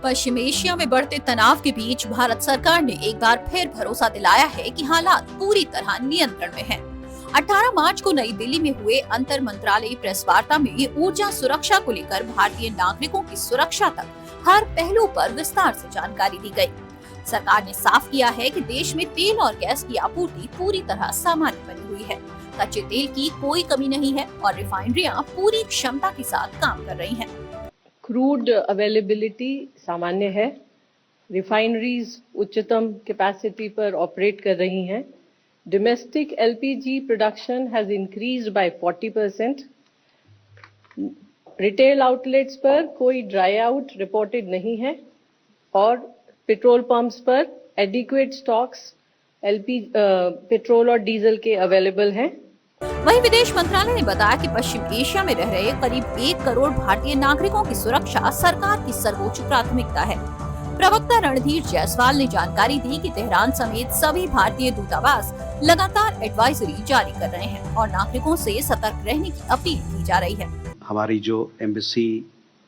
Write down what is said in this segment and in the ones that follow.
पश्चिम Asia में बढ़ते तनाव के बीच भारत सरकार ने एक बार फिर भरोसा दिलाया है कि हालात पूरी तरह नियंत्रण में हैं। 18 मार्च को नई दिल्ली में हुए अंतर मंत्रालयी प्रेस वार्ता में ऊर्जा सुरक्षा को लेकर भारतीय नागरिकों की सुरक्षा तक हर पहलू पर विस्तार से जानकारी दी गई। सरकार ने साफ किया है कि देश में तेल और गैस की आपूर्ति पूरी तरह सामान्य बनी हुई है। कच्चे तेल की कोई कमी नहीं है और रिफाइनरियां पूरी क्षमता के साथ काम कर रही हैं। क्रूड अवेलेबिलिटी सामान्य है। रिफाइनरीज उच्चतम कैपेसिटी पर ऑपरेट कर रही हैं। Domestic LPG production has increased by 40%। Retail outlets पर कोई ड्राई आउट रिपोर्टेड नहीं है और पेट्रोल पंप्स पर एडिक्वेट स्टॉक्स पेट्रोल और डीजल के अवेलेबल हैं। वहीं विदेश मंत्रालय ने बताया कि पश्चिम एशिया में रह रहे करीब 1 करोड़ भारतीय नागरिकों की सुरक्षा सरकार की सर्वोच्च प्राथमिकता है। प्रवक्ता रणधीर जायसवाल ने जानकारी दी कि तेहरान समेत सभी भारतीय दूतावास लगातार एडवाइजरी जारी कर रहे हैं और नागरिकों से सतर्क रहने की अपील की जा रही है। हमारी जो एम्बेसी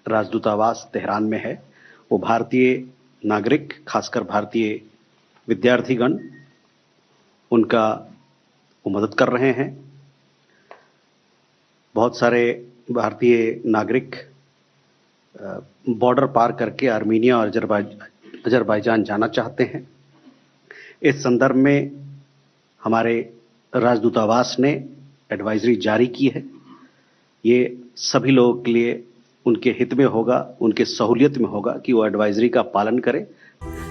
राजदूतावास तेहरान में है वो भारतीय नागरिक, खासकर भारतीय विद्यार्थीगण, उनका वो मदद कर रहे हैं। बहुत सारे भारतीय नागरिक बॉर्डर पार करके आर्मीनिया और अजरबैजान जाना चाहते हैं। इस संदर्भ में हमारे राजदूतावास ने एडवाइजरी जारी की है। ये सभी लोगों के लिए उनके हित में होगा, उनके सहूलियत में होगा कि वो एडवाइजरी का पालन करें।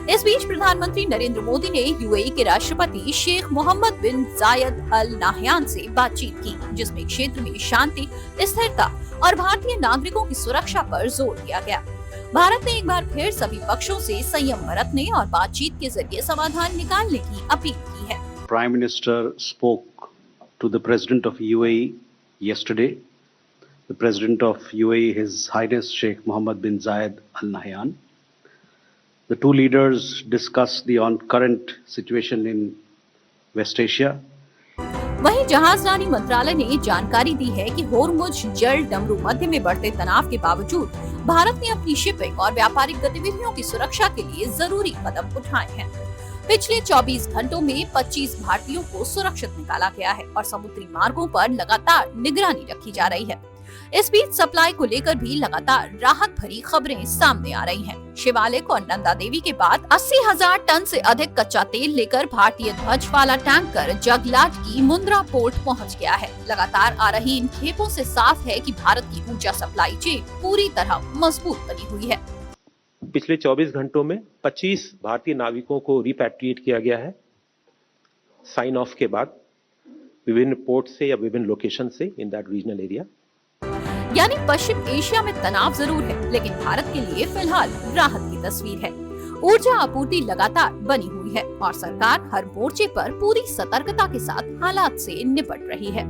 इस बीच प्रधानमंत्री नरेंद्र मोदी ने यूएई के राष्ट्रपति शेख मोहम्मद बिन जायद अल नाहयान से बातचीत की, जिसमें क्षेत्र में शांति, स्थिरता और भारतीय नागरिकों की सुरक्षा पर जोर दिया गया। भारत ने एक बार फिर सभी पक्षों से संयम बरतने और बातचीत के जरिए समाधान निकालने की अपील की है। Prime minister spoke to the president of UAE yesterday. The President of UAE, His Highness Sheikh Mohammed bin Zayed Al Nahyan. The two leaders discussed the current situation in West Asia. वहीं जहाजरानी मंत्रालय ने जानकारी दी है कि होर्मुज जल डमरू मध्य में बढ़ते तनाव के बावजूद भारत ने अपनी शिपिंग और व्यापारिक गतिविधियों की सुरक्षा के लिए जरूरी कदम उठाए हैं। पिछले 24 घंटों में 25 भारतीयों को सुरक्षित निकाला गया है और समुद्री मार्गों पर लगातार निगरानी रखी जा रही है। इस बीच सप्लाई को लेकर भी लगातार राहत भरी खबरें सामने आ रही हैं। शिवालिक और नंदा देवी के बाद 80,000 टन से अधिक कच्चा तेल लेकर भारतीय ध्वज वाला टैंकर जगलाट की मुंद्रा पोर्ट पहुंच गया है। लगातार आ रही इन खेपों से साफ है कि भारत की ऊर्जा सप्लाई चेन पूरी तरह मजबूत बनी हुई है। पिछले 24 घंटों में 25 भारतीय नाविकों को रिपैट्रिएट किया गया है। साइन ऑफ के बाद विभिन्न पोर्ट से या विभिन्न लोकेशन से इन दैट रीजनल एरिया। यानी पश्चिम एशिया में तनाव जरूर है, लेकिन भारत के लिए फिलहाल राहत की तस्वीर है। ऊर्जा आपूर्ति लगातार बनी हुई है और सरकार हर मोर्चे पर पूरी सतर्कता के साथ हालात से निपट रही है।